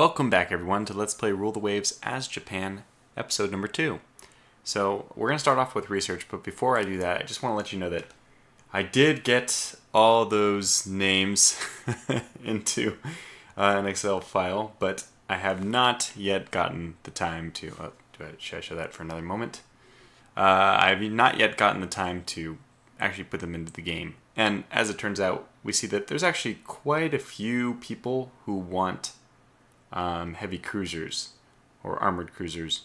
Welcome back everyone to Let's Play Rule the Waves as Japan, episode number 2. So we're going to start off with research, but before I do that, I just want to let you know that I did get all those names into an Excel file, but I have not yet gotten the time to, should I show that for another moment? I have not yet gotten the time to actually put them into the game. And as it turns out, we see that there's actually quite a few people who want heavy cruisers or armored cruisers.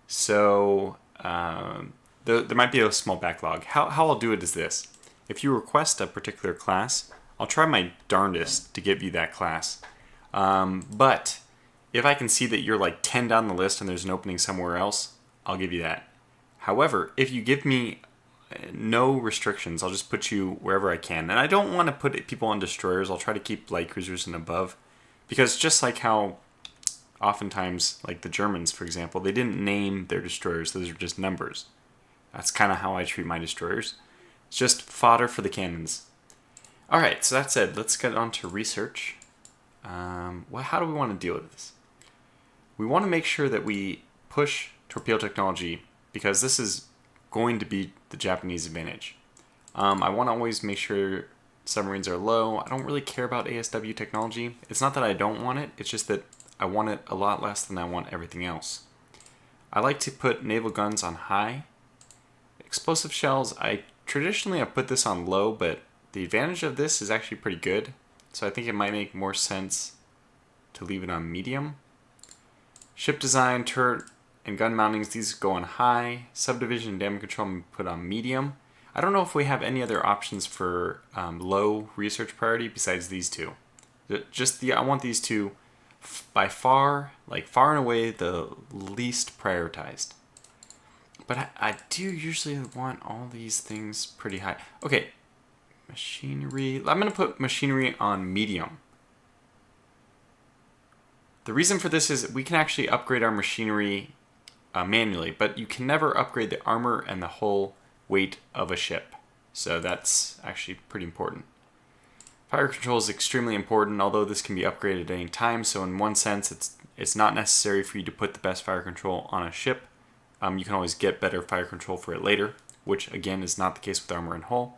So there might be a small backlog. How I'll do it is this. If you request a particular class, I'll try my darndest to give you that class. But if I can see that you're like 10 down the list and there's an opening somewhere else, I'll give you that. However, if you give me no restrictions, I'll just put you wherever I can. And I don't want to put people on destroyers. I'll try to keep light cruisers and above. Because just like how oftentimes, like the Germans, for example, they didn't name their destroyers. Those are just numbers. That's kind of how I treat my destroyers. It's just fodder for the cannons. Alright, so that said, let's get on to research. How do we want to deal with this? We want to make sure that we push torpedo technology because this is going to be the Japanese advantage. I want to always make sure submarines are low. I don't really care about ASW technology. It's not that I don't want it, it's just that I want it a lot less than I want everything else. I like to put naval guns on high. Explosive shells, I traditionally have put this on low, but the advantage of this is actually pretty good. So I think it might make more sense to leave it on medium. Ship design, turret, and gun mountings, these go on high. Subdivision and damage control, I'm put on medium. I don't know if we have any other options for low research priority besides these two. I want these two by far, far and away, the least prioritized. But I do usually want all these things pretty high. Okay, machinery. I'm going to put machinery on medium. The reason for this is we can actually upgrade our machinery manually, but you can never upgrade the armor and the whole weight of a ship. So that's actually pretty important. Fire control is extremely important, although this can be upgraded at any time. So in one sense, it's not necessary for you to put the best fire control on a ship. You can always get better fire control for it later, which again is not the case with armor and hull.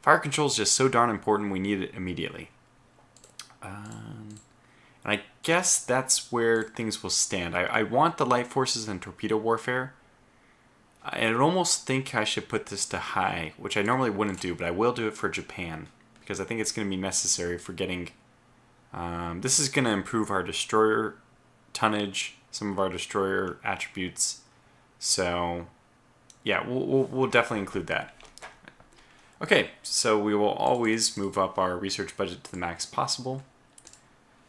Fire control is just so darn important, we need it immediately. And I guess that's where things will stand. I want the light forces and torpedo warfare. I'd almost think I should put this to high, which I normally wouldn't do, but I will do it for Japan, because I think it's going to be necessary for getting... this is going to improve our destroyer tonnage, some of our destroyer attributes. So, yeah, we'll definitely include that. Okay, so we will always move up our research budget to the max possible,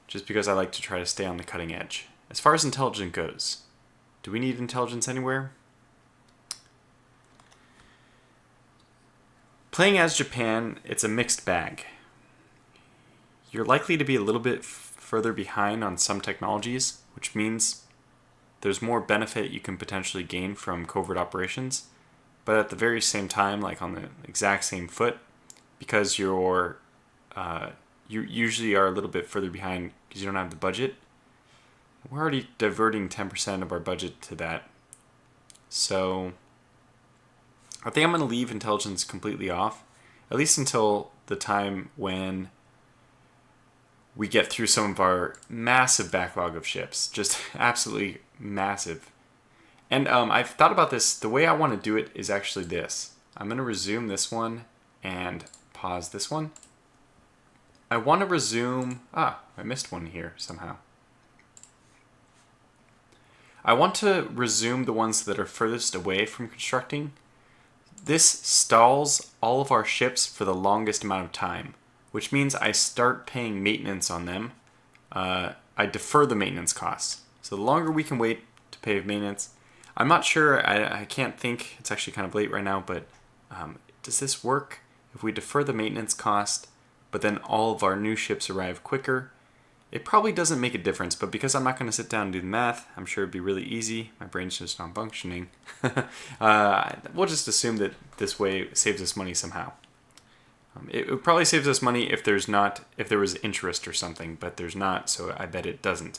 just because I like to try to stay on the cutting edge. As far as intelligence goes, do we need intelligence anywhere? Playing as Japan, it's a mixed bag. You're likely to be a little bit further behind on some technologies, which means there's more benefit you can potentially gain from covert operations, but at the very same time, like on the exact same foot, because you usually are a little bit further behind because you don't have the budget. We're already diverting 10% of our budget to that. So I think I'm going to leave intelligence completely off, at least until the time when we get through some of our massive backlog of ships. Just absolutely massive. And I've thought about this. The way I want to do it is actually this. I'm going to resume this one and pause this one. I want to resume... I missed one here somehow. I want to resume the ones that are furthest away from constructing. This stalls all of our ships for the longest amount of time, which means I start paying maintenance on them. I defer the maintenance costs. So the longer we can wait to pay maintenance, I'm not sure, I can't think, it's actually kind of late right now, but does this work if we defer the maintenance cost, but then all of our new ships arrive quicker? It probably doesn't make a difference, but because I'm not going to sit down and do the math, I'm sure it'd be really easy. My brain's just not functioning. We'll just assume that this way saves us money somehow. It probably saves us money if there was interest or something, but there's not, so I bet it doesn't.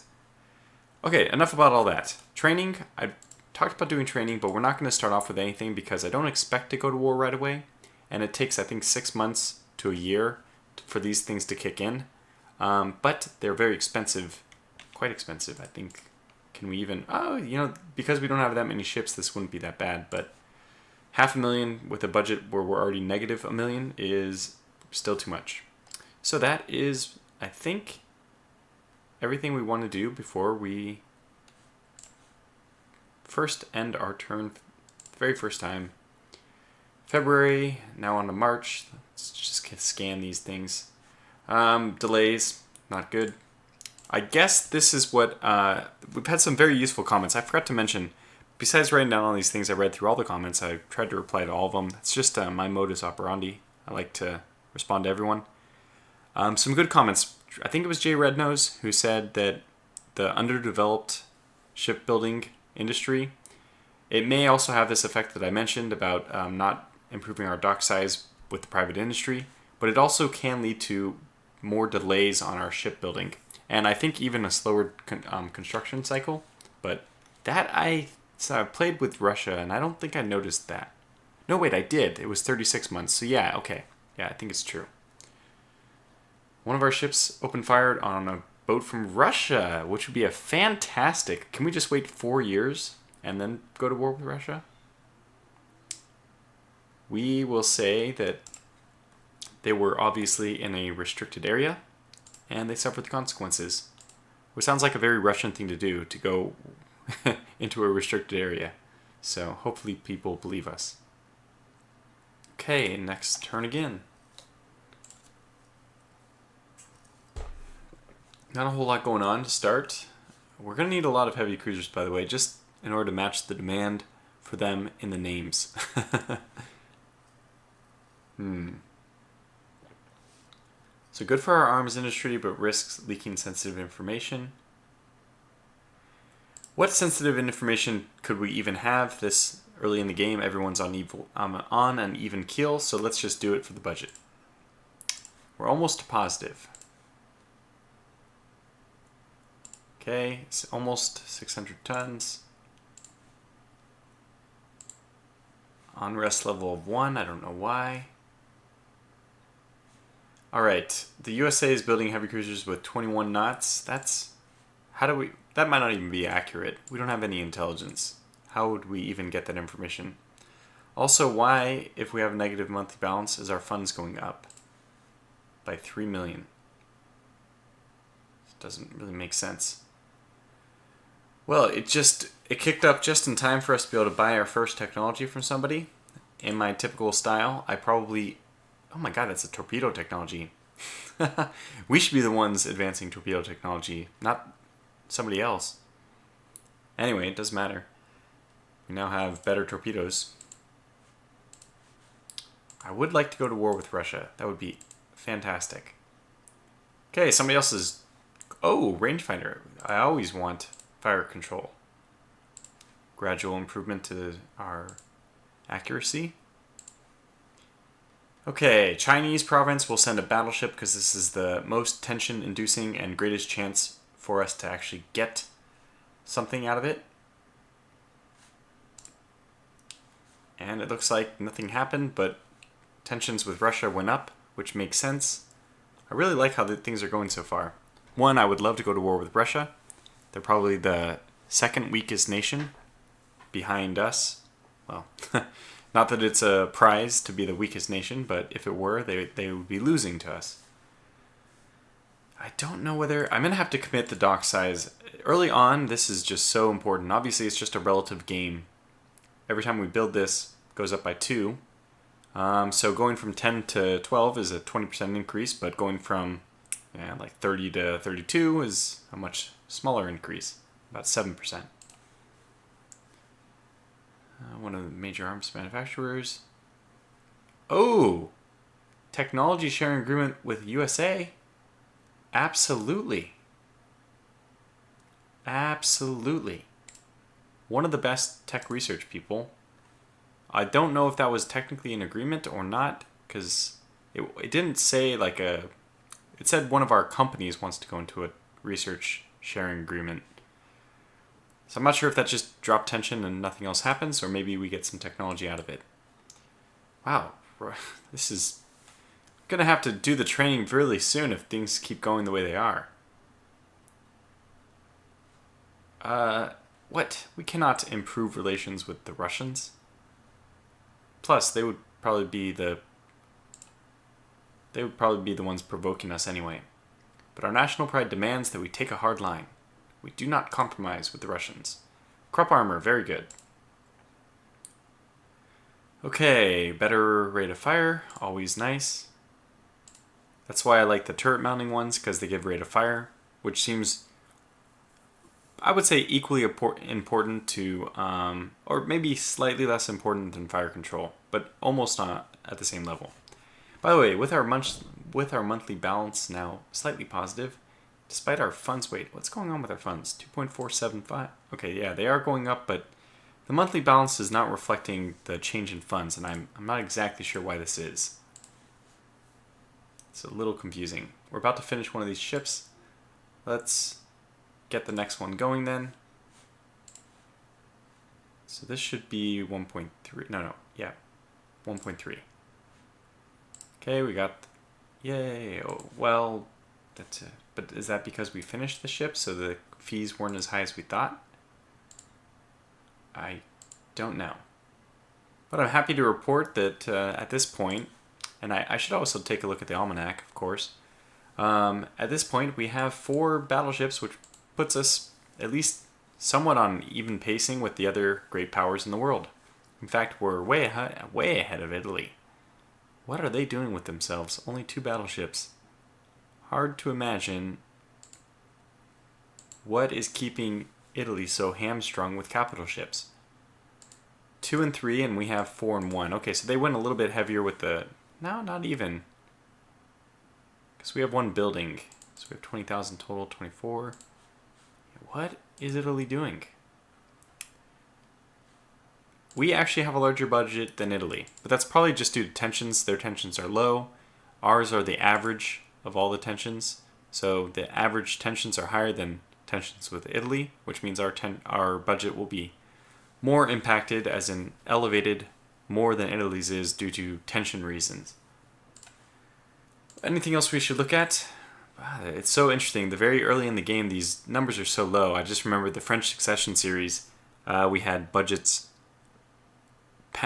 Okay, enough about all that. Training, I talked about doing training, but we're not going to start off with anything because I don't expect to go to war right away. And it takes, I think, 6 months to a year for these things to kick in. But they're very expensive, quite expensive, I think. Can we even, because we don't have that many ships, this wouldn't be that bad. But $500,000 with a budget where we're already negative $1 million is still too much. So that is, I think, everything we want to do before we first end our turn, very first time. February, now on to March. Let's just scan these things. Delays, not good. I guess this is what, we've had some very useful comments. I forgot to mention, besides writing down all these things, I read through all the comments. I tried to reply to all of them. It's just my modus operandi. I like to respond to everyone. Some good comments. I think it was Jay Rednose who said that the underdeveloped shipbuilding industry, it may also have this effect that I mentioned about not improving our dock size with the private industry, but it also can lead to more delays on our shipbuilding. And I think even a slower construction cycle. But that I played with Russia, and I don't think I noticed that. No, wait, I did. It was 36 months. So yeah, okay. Yeah, I think it's true. One of our ships opened fire on a boat from Russia, which would be a fantastic... Can we just wait 4 years and then go to war with Russia? We will say that they were obviously in a restricted area, and they suffered the consequences. Which sounds like a very Russian thing to do, to go into a restricted area. So hopefully people believe us. Okay, next turn again. Not a whole lot going on to start. We're going to need a lot of heavy cruisers, by the way, just in order to match the demand for them in the names. So good for our arms industry, but risks leaking sensitive information. What sensitive information could we even have this early in the game? Everyone's on an even keel, so let's just do it for the budget. We're almost positive. Okay, it's almost 600 tons. Unrest level of 1, I don't know why. Alright, the USA is building heavy cruisers with 21 knots. That might not even be accurate. We don't have any intelligence. How would we even get that information? Also, why, if we have a negative monthly balance, is our funds going up by 3 million? It doesn't really make sense. Well, it kicked up just in time for us to be able to buy our first technology from somebody. In my typical style, I probably... Oh my god, that's a torpedo technology. We should be the ones advancing torpedo technology, not somebody else. Anyway, it doesn't matter. We now have better torpedoes. I would like to go to war with Russia. That would be fantastic. Okay, somebody else is... Oh, rangefinder. I always want fire control. Gradual improvement to our accuracy. Okay, Chinese province will send a battleship because this is the most tension-inducing and greatest chance for us to actually get something out of it. And it looks like nothing happened, but tensions with Russia went up, which makes sense. I really like how things are going so far. One, I would love to go to war with Russia. They're probably the second weakest nation behind us. Well, not that it's a prize to be the weakest nation, but if it were, they would be losing to us. I don't know whether... I'm going to have to commit the dock size. Early on, this is just so important. Obviously, it's just a relative game. Every time we build this, it goes up by 2. So going from 10 to 12 is a 20% increase, but going from like 30 to 32 is a much smaller increase, about 7%. One of the major arms manufacturers. Oh! Technology sharing agreement with USA? Absolutely. Absolutely. One of the best tech research people. I don't know if that was technically an agreement or not, because it didn't say like a... It said one of our companies wants to go into a research sharing agreement. So I'm not sure if that just dropped tension and nothing else happens, or maybe we get some technology out of it. Wow, this is going to have to do the training really soon if things keep going the way they are. What? We cannot improve relations with the Russians? Plus, they would probably be the ones provoking us anyway. But our national pride demands that we take a hard line. We do not compromise with the Russians. Crop armor, very good. Okay, better rate of fire, always nice. That's why I like the turret mounting ones, because they give rate of fire, which seems, I would say, equally important to, or maybe slightly less important than fire control, but almost at the same level. By the way, with our monthly balance now slightly positive, despite our funds, wait, what's going on with our funds? 2.475. Okay, yeah, they are going up, but the monthly balance is not reflecting the change in funds, and I'm not exactly sure why this is. It's a little confusing. We're about to finish one of these ships. Let's get the next one going then. So this should be 1.3. Yeah, 1.3. Okay, we got, yay. Oh, well, that's it. But is that because we finished the ship, so the fees weren't as high as we thought? I don't know. But I'm happy to report that at this point, and I should also take a look at the almanac, of course. At this point, we have 4 battleships, which puts us at least somewhat on even pacing with the other great powers in the world. In fact, we're way ahead of Italy. What are they doing with themselves? Only 2 battleships. Hard to imagine what is keeping Italy so hamstrung with capital ships. 2 and 3, and we have 4 and 1. Okay, so they went a little bit heavier with the... No, not even. Because we have 1 building. So we have 20,000 total, 24. What is Italy doing? We actually have a larger budget than Italy, but that's probably just due to tensions. Their tensions are low. Ours are the average of all the tensions. So the average tensions are higher than tensions with Italy, which means our budget will be more impacted, as in elevated more than Italy's is due to tension reasons. Anything else we should look at? It's so interesting. Very early in the game, these numbers are so low. I just remember the French Succession series. We had budgets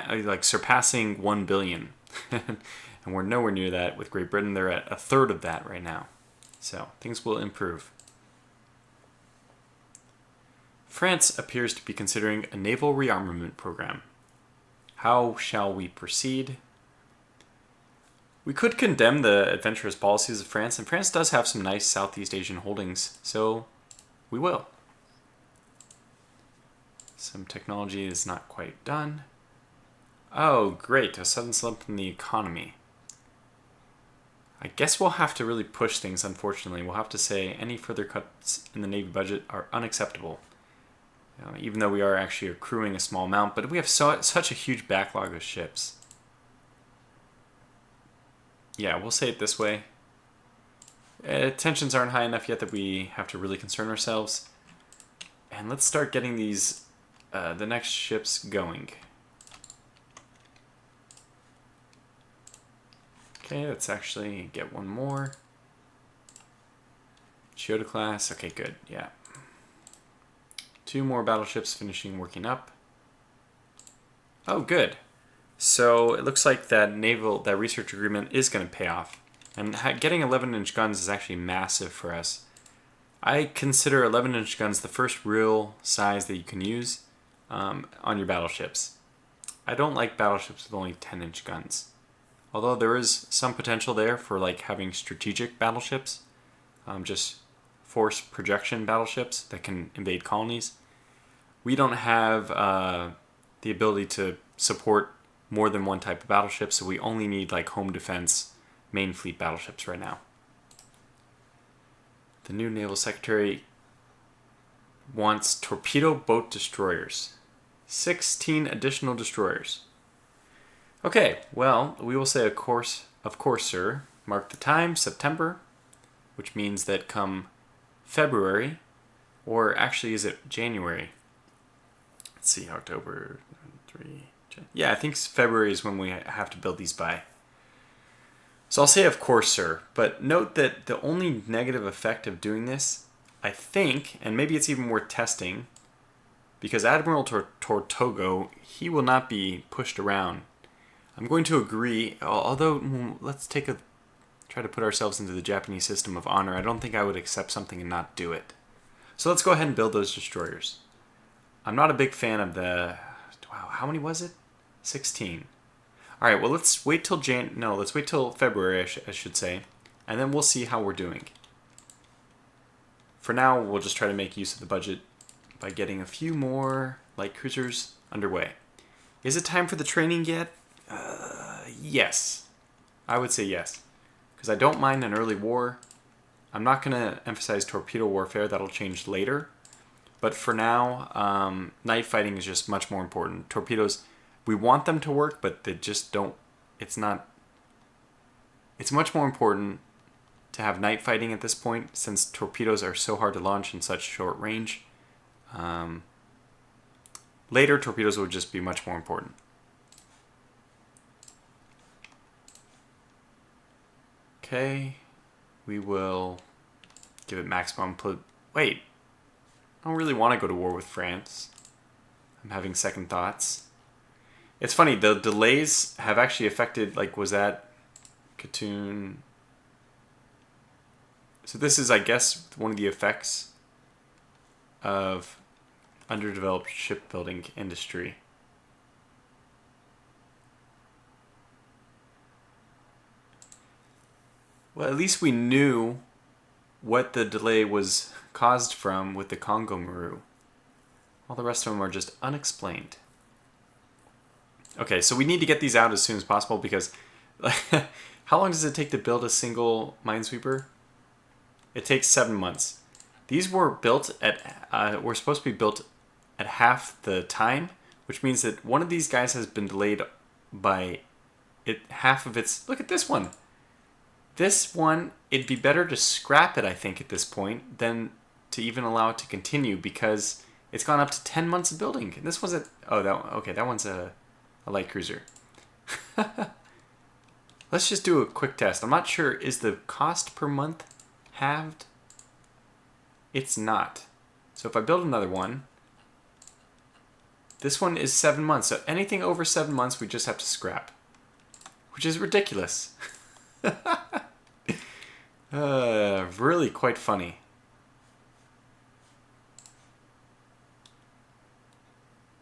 like surpassing 1 billion. And we're nowhere near that with Great Britain. They're at 1/3 of that right now. So things will improve. France appears to be considering a naval rearmament program. How shall we proceed? We could condemn the adventurous policies of France, and France does have some nice Southeast Asian holdings, so we will. Some technology is not quite done. Oh, great, a sudden slump in the economy. I guess we'll have to really push things, unfortunately. We'll have to say any further cuts in the Navy budget are unacceptable. Even though we are actually accruing a small amount, but we have such a huge backlog of ships. Yeah, we'll say it this way. Tensions aren't high enough yet that we have to really concern ourselves. And let's start getting these, the next ships going. Okay, let's actually get one more. Chiyoda class, okay, good, yeah. 2 more battleships finishing working up. Oh, good. So it looks like that research agreement is going to pay off. And getting 11-inch guns is actually massive for us. I consider 11-inch guns the first real size that you can use on your battleships. I don't like battleships with only 10-inch guns. Although there is some potential there for like having strategic battleships, just force projection battleships that can invade colonies. We don't have the ability to support more than one type of battleship, so we only need like home defense main fleet battleships right now. The new naval secretary wants torpedo boat destroyers. 16 additional destroyers. Okay, well, we will say of course, sir. Mark the time, September, which means that come February, or actually is it January? let's see, October 3. Yeah, I think February is when we have to build these by. So I'll say, of course, sir. But note that the only negative effect of doing this, I think, and maybe it's even worth testing, because Admiral TorTogo, he will not be pushed around. I'm going to agree, although let's try to put ourselves into the Japanese system of honor. I don't think I would accept something and not do it. So let's go ahead and build those destroyers. I'm not a big fan of the... Wow, how many was it? 16. All right, well, let's wait till let's wait till February, I should say, and then we'll see how we're doing. For now, we'll just try to make use of the budget by getting a few more light cruisers underway. Is it time for the training yet? Yes. I would say yes. Because I don't mind an early war. I'm not going to emphasize torpedo warfare. That'll change later. But for now, night fighting is just much more important. Torpedoes, we want them to work, but they just don't. It's much more important to have night fighting at this point, since torpedoes are so hard to launch in such short range. Later, torpedoes will just be much more important. Okay, we will give it maximum. Wait, I don't really want to go to war with France. I'm having second thoughts. It's funny, the delays have actually affected, like, was that Katoon? So this is, I guess, one of the effects of underdeveloped shipbuilding industry. Well, at least we knew what the delay was caused from with the Congo Maru. All the rest of them are just unexplained. Okay, so we need to get these out as soon as possible because how long does it take to build a single minesweeper? It takes 7 months. These were built were supposed to be built at half the time, which means that one of these guys has been delayed by half of its... Look at this one. This one, it'd be better to scrap it, I think, at this point, than to even allow it to continue, because it's gone up to 10 months of building. And this was that one's a light cruiser. Let's just do a quick test. I'm not sure, is the cost per month halved? It's not. So if I build another one, this one is 7 months. So anything over 7 months, we just have to scrap, which is ridiculous. Really quite funny.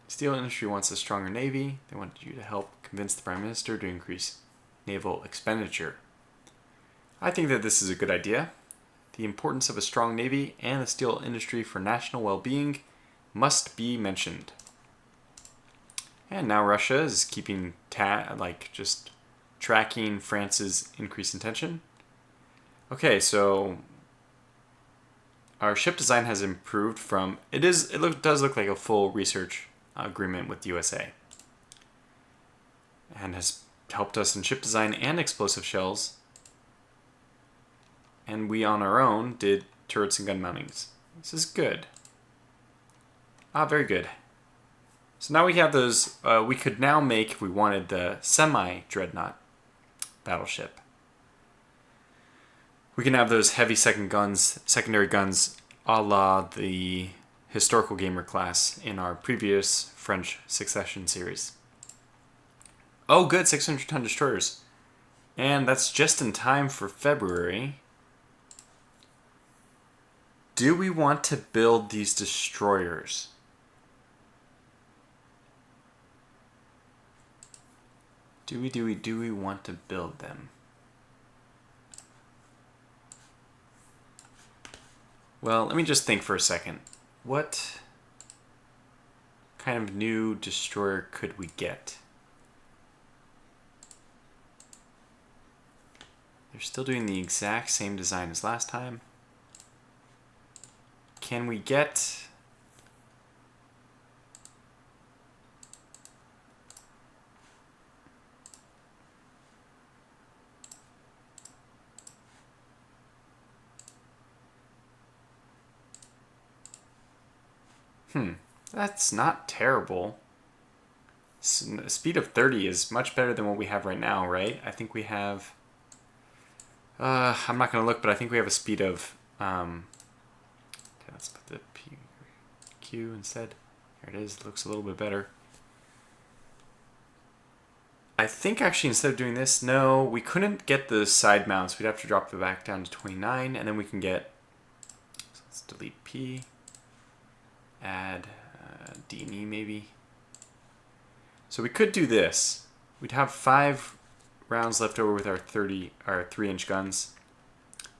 Steel industry wants a stronger navy. They want you to help convince the Prime Minister to increase naval expenditure. I think that this is a good idea. The importance of a strong navy and a steel industry for national well-being must be mentioned. And now Russia is keeping just tracking France's increase in tension. Okay, so our ship design has improved from does look like a full research agreement with the USA, and has helped us in ship design and explosive shells. And we on our own did turrets and gun mountings. This is good. Very good. So now we have those. We could now make, if we wanted, the semi-dreadnought battleship. We can have those heavy secondary guns, a la the historical gamer class in our previous French Succession series. Oh, good, 600-ton destroyers. And that's just in time for February. Do we want to build these destroyers? Do we want to build them? Well, let me just think for a second. What kind of new destroyer could we get? They're still doing the exact same design as last time. Can we get... That's not terrible. Speed of 30 is much better than what we have right now, right? I think we have... I'm not going to look, but I think we have a speed of... okay, let's put the Q instead. There it is. It looks a little bit better. I think actually instead of doing this, no, we couldn't get the side mounts. We'd have to drop the back down to 29, and then we can get... So let's delete P. Add D and E maybe. So we could do this. We'd have 5 rounds left over with our 3-inch guns.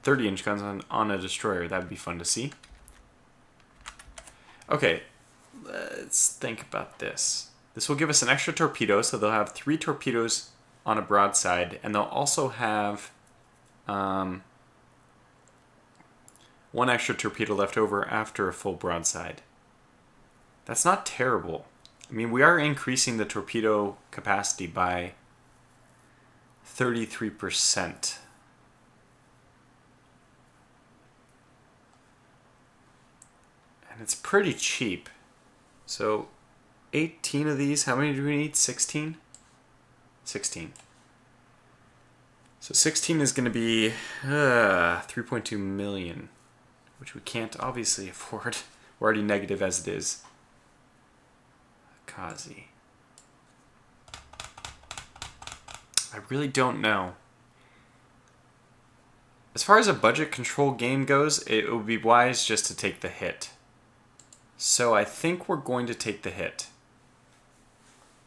30-inch guns on a destroyer. That would be fun to see. Okay, let's think about this. This will give us an extra torpedo, so they'll have 3 torpedoes on a broadside, and they'll also have 1 extra torpedo left over after a full broadside. That's not terrible. I mean, we are increasing the torpedo capacity by 33%. And it's pretty cheap. So 18 of these, how many do we need? 16? 16. So 16 is going to be 3.2 million, which we can't obviously afford. We're already negative as it is. Kazi. I really don't know. As far as a budget control game goes, it would be wise just to take the hit. So I think we're going to take the hit.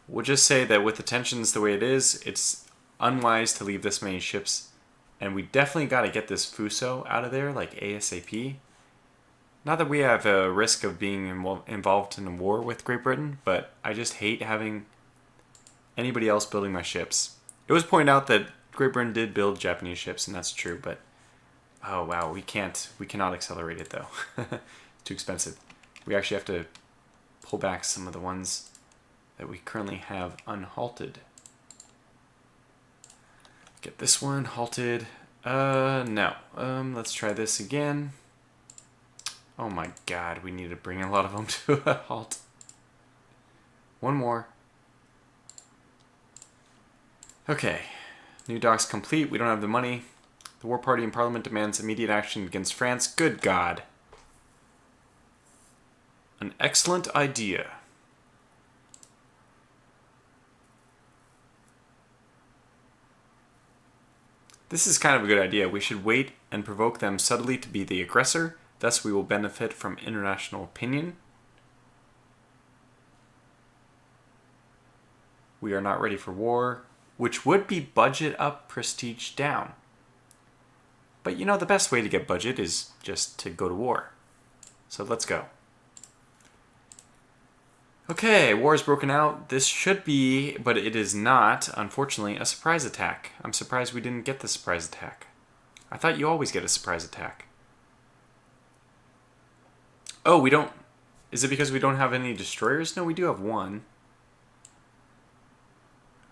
We'll just say that with the tensions the way it is, it's unwise to leave this many ships, and we definitely got to get this Fuso out of there, like ASAP. Not that we have a risk of being involved in a war with Great Britain, but I just hate having anybody else building my ships. It was pointed out that Great Britain did build Japanese ships, and that's true, but oh wow, we cannot accelerate it though. It's too expensive. We actually have to pull back some of the ones that we currently have unhalted. Get this one halted. No. Let's try this again. Oh my god, we need to bring a lot of them to a halt. One more. Okay. New docks complete. We don't have the money. The war party in Parliament demands immediate action against France. Good God. An excellent idea. This is kind of a good idea. We should wait and provoke them subtly to be the aggressor. Thus, we will benefit from international opinion. We are not ready for war, which would be budget up, prestige down. But you know, the best way to get budget is just to go to war. So let's go. Okay, war has broken out. This should be, but it is not, unfortunately, a surprise attack. I'm surprised we didn't get the surprise attack. I thought you always get a surprise attack. Oh, we don't... Is it because we don't have any destroyers? No, we do have one.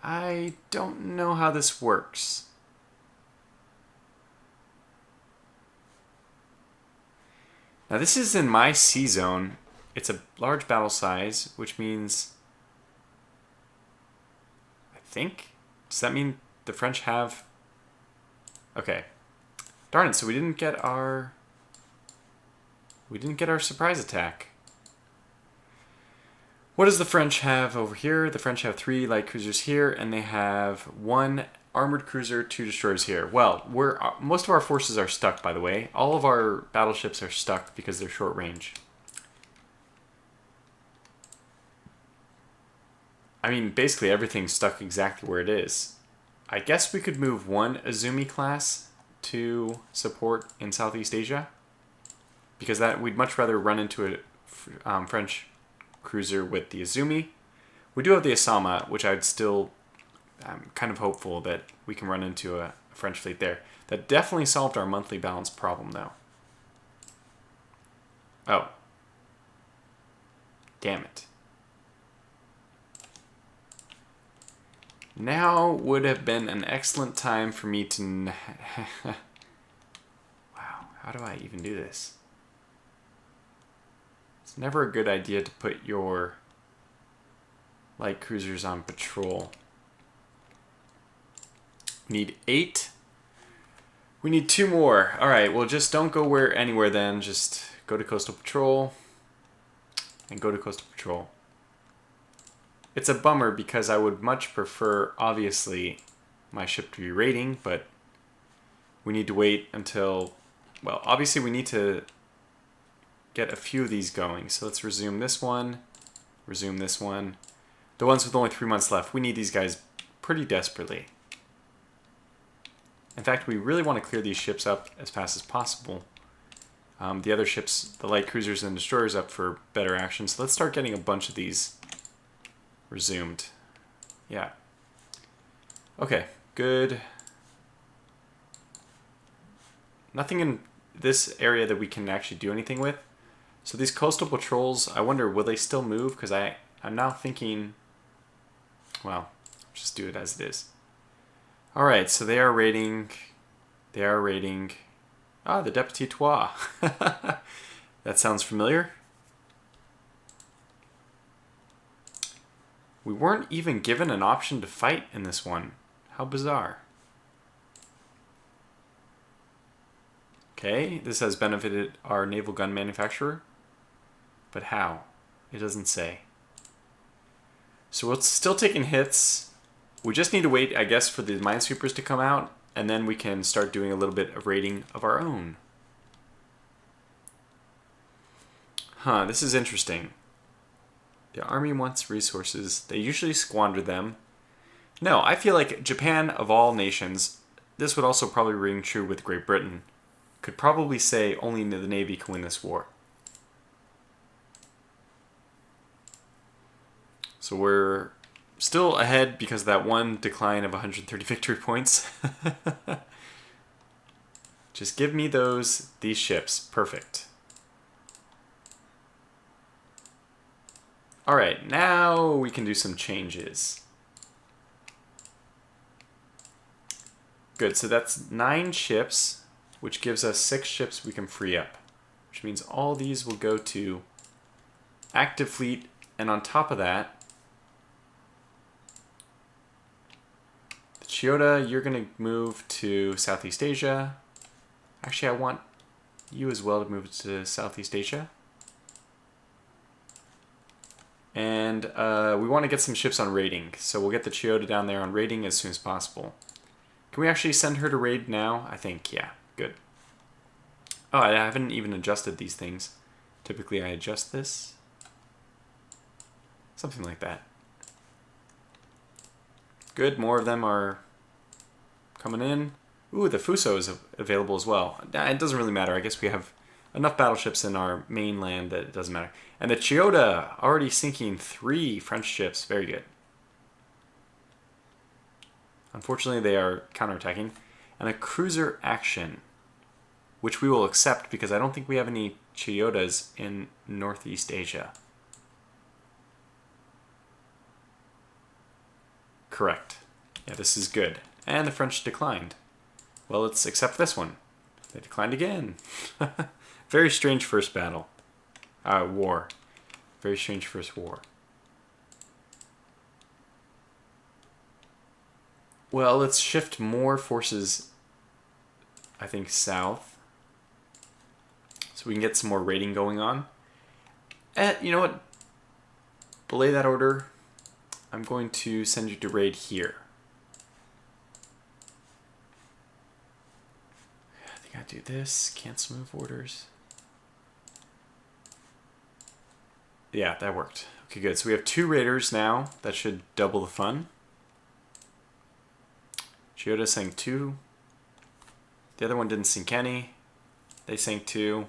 I don't know how this works. Now this is in my C zone. It's a large battle size, which means... I think? Does that mean the French have... Okay. Darn it, so we didn't get our... We didn't get our surprise attack. What does the French have over here? The French have 3 light cruisers here, and they have 1 armored cruiser, 2 destroyers here. Well, most of our forces are stuck, by the way. All of our battleships are stuck because they're short range. I mean, basically everything's stuck exactly where it is. I guess we could move 1 Azumi class to support in Southeast Asia, because we'd much rather run into a French cruiser with the Azumi. We do have the Osama, which I'm kind of hopeful that we can run into a French fleet there. That definitely solved our monthly balance problem, though. Oh. Damn it. Now would have been an excellent time for me to... Wow, how do I even do this? It's never a good idea to put your light cruisers on patrol. We need 8. We need 2 more. Alright, well just don't go anywhere then. Just go to coastal patrol. And go to coastal patrol. It's a bummer because I would much prefer, obviously, my ship to be raiding, but we need to wait until... Well, obviously we need to get a few of these going. So let's resume this one. Resume this one. The ones with only 3 months left. We need these guys pretty desperately. In fact, we really want to clear these ships up as fast as possible. The other ships, the light cruisers and destroyers, up for better action. So let's start getting a bunch of these resumed. Yeah. Okay, good. Nothing in this area that we can actually do anything with. So these coastal patrols, I wonder, will they still move? Because I'm now thinking, well, just do it as it is. All right, so they are raiding. They are raiding. Ah, the Deputy Trois. That sounds familiar. We weren't even given an option to fight in this one. How bizarre. Okay, this has benefited our naval gun manufacturer. But how? It doesn't say. So we're still taking hits. We just need to wait, I guess, for the minesweepers to come out, and then we can start doing a little bit of raiding of our own. Huh, this is interesting. The army wants resources. They usually squander them. No, I feel like Japan, of all nations, this would also probably ring true with Great Britain, could probably say only the Navy can win this war. So we're still ahead because of that one decline of 130 victory points. Just give me these ships. Perfect. Alright, now we can do some changes. Good, so that's 9 ships, which gives us 6 ships we can free up. Which means all these will go to active fleet, and on top of that, the Chiyoda, you're going to move to Southeast Asia. Actually, I want you as well to move to Southeast Asia. And we want to get some ships on raiding, so we'll get the Chiyoda down there on raiding as soon as possible. Can we actually send her to raid now? I think, yeah, good. Oh, I haven't even adjusted these things. Typically I adjust this. Something like that. Good, more of them are coming in. Ooh, the Fuso is available as well. It doesn't really matter. I guess we have enough battleships in our mainland that it doesn't matter. And the Chiyoda already sinking 3 French ships. Very good. Unfortunately, they are counterattacking. And a cruiser action, which we will accept because I don't think we have any Chiyodas in Northeast Asia. Correct. Yeah, this is good. And the French declined. Well, let's accept this one. They declined again. Very strange first battle. War. Very strange first war. Well, let's shift more forces, I think, south. So we can get some more raiding going on. You know what? Belay that order. I'm going to send you to raid here. I think I do this. Cancel move orders. Yeah, that worked. Okay, good. So we have 2 raiders now. That should double the fun. Chiyoda sank 2. The other one didn't sink any. They sank 2.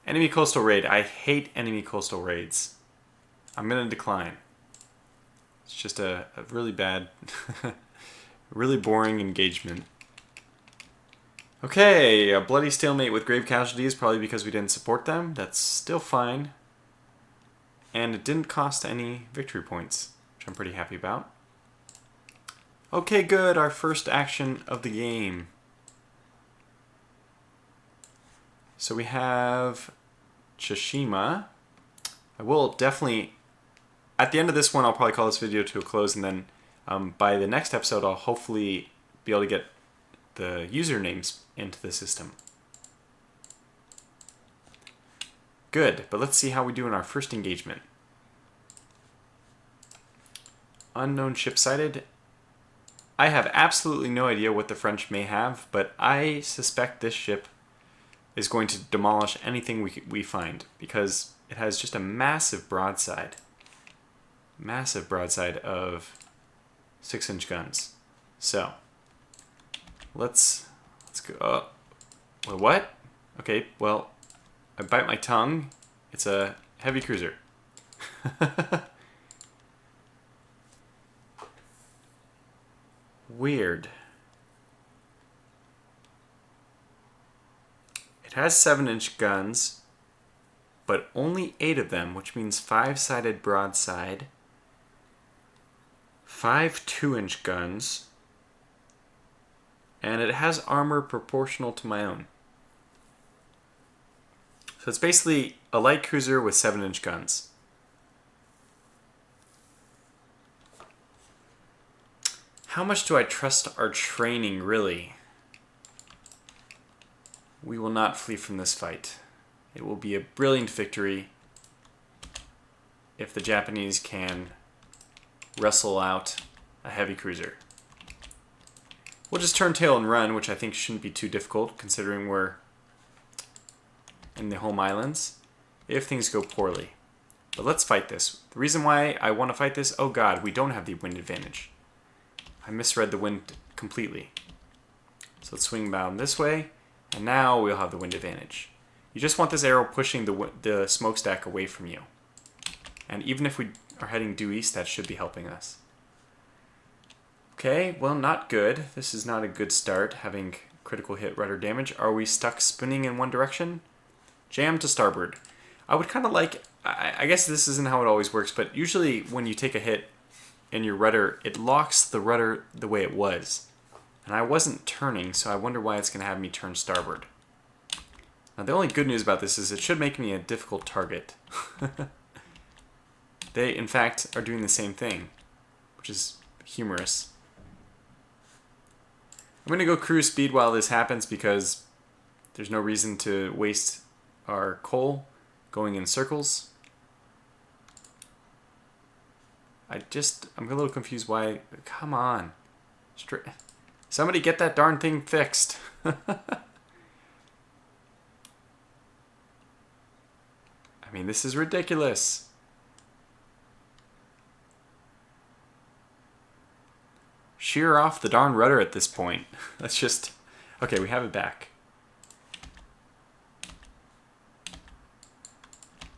Enemy coastal raid. I hate enemy coastal raids. I'm going to decline. It's just a really bad, really boring engagement. Okay, a bloody stalemate with grave casualties, probably because we didn't support them. That's still fine. And it didn't cost any victory points, which I'm pretty happy about. Okay, good. Our first action of the game. So we have Tsushima. I will definitely, at the end of this one, I'll probably call this video to a close, and then by the next episode, I'll hopefully be able to get the usernames into the system. Good, but let's see how we do in our first engagement. Unknown ship sighted. I have absolutely no idea what the French may have, but I suspect this ship is going to demolish anything we find, because it has just a massive broadside. Massive broadside of 6-inch guns. So, let's go. What? Okay, well, I bite my tongue. It's a heavy cruiser. Weird. It has 7-inch guns, but only 8 of them, which means 5-sided broadside, 5 2-inch guns, and it has armor proportional to my own. So it's basically a light cruiser with 7-inch guns. How much do I trust our training, really? We will not flee from this fight. It will be a brilliant victory if the Japanese can wrestle out a heavy cruiser. We'll just turn tail and run, which I think shouldn't be too difficult considering we're in the home islands, if things go poorly. But let's fight this. The reason why I want to fight this, oh god, we don't have the wind advantage. I misread the wind completely. So let's swing bound this way, and now we'll have the wind advantage. You just want this arrow pushing the smokestack away from you. And even if we are heading due east, that should be helping us. Okay, well, not good. This is not a good start, having critical hit rudder damage. Are we stuck spinning in one direction? Jam to starboard. I would kind of like, I guess this isn't how it always works, but usually when you take a hit in your rudder, it locks the rudder the way it was. And I wasn't turning, so I wonder why it's going to have me turn starboard. Now the only good news about this is it should make me a difficult target. They, in fact, are doing the same thing, which is humorous. I'm going to go cruise speed while this happens because there's no reason to waste our coal going in circles. I'm a little confused why. Come on. Somebody get that darn thing fixed. I mean, this is ridiculous. Shear off the darn rudder at this point. Let's just... Okay, we have it back.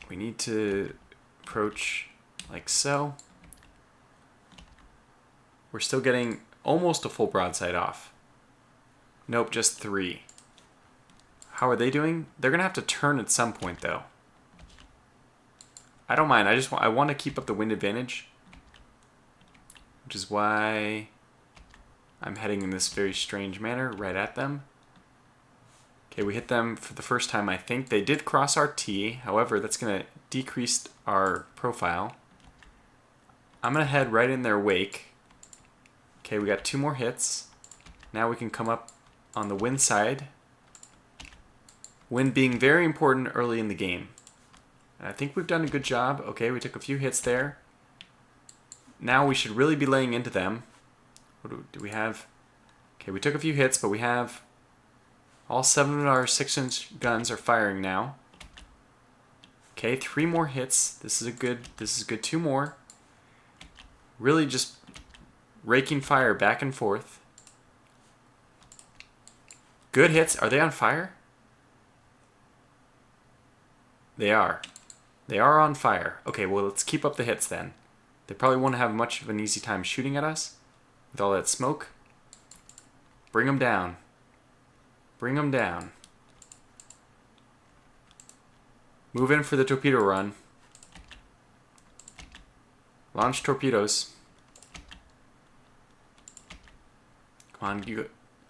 We need to approach like so. We're still getting almost a full broadside off. Nope, just 3. How are they doing? They're going to have to turn at some point, though. I don't mind. I want to keep up the wind advantage, which is why I'm heading in this very strange manner right at them. Okay, we hit them for the first time, I think. They did cross our T. However, that's going to decrease our profile. I'm going to head right in their wake. Okay, we got 2 more hits. Now we can come up on the wind side. Wind being very important early in the game. And I think we've done a good job. Okay, we took a few hits there. Now we should really be laying into them. What do we have? Okay, we took a few hits, but we have... All 7 of our 6-inch guns are firing now. Okay, 3 more hits. This is good. 2 more. Really just raking fire back and forth. Good hits. Are they on fire? They are. They are on fire. Okay, well, let's keep up the hits then. They probably won't have much of an easy time shooting at us with all that smoke. Bring them down. Bring them down. Move in for the torpedo run. Launch torpedoes. Come on,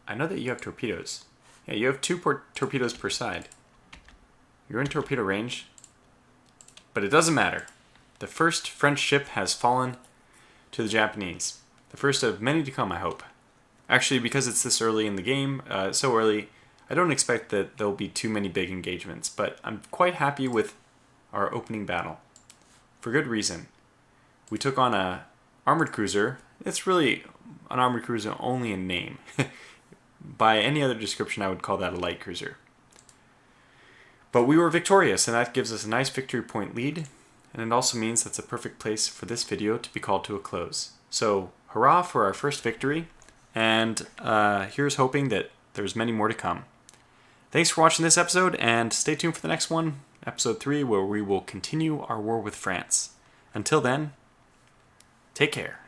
I know that you have torpedoes. Yeah, you have 2 torpedoes per side. You're in torpedo range. But it doesn't matter. The first French ship has fallen to the Japanese. The first of many to come, I hope. Actually, because it's this early in the game, so early, I don't expect that there'll be too many big engagements, but I'm quite happy with our opening battle. For good reason. We took on a armored cruiser. It's really an armored cruiser only in name. By any other description, I would call that a light cruiser. But we were victorious, and that gives us a nice victory point lead, and it also means that's a perfect place for this video to be called to a close. So, hurrah for our first victory, and here's hoping that there's many more to come. Thanks for watching this episode, and stay tuned for the next one, episode 3, where we will continue our war with France. Until then, take care.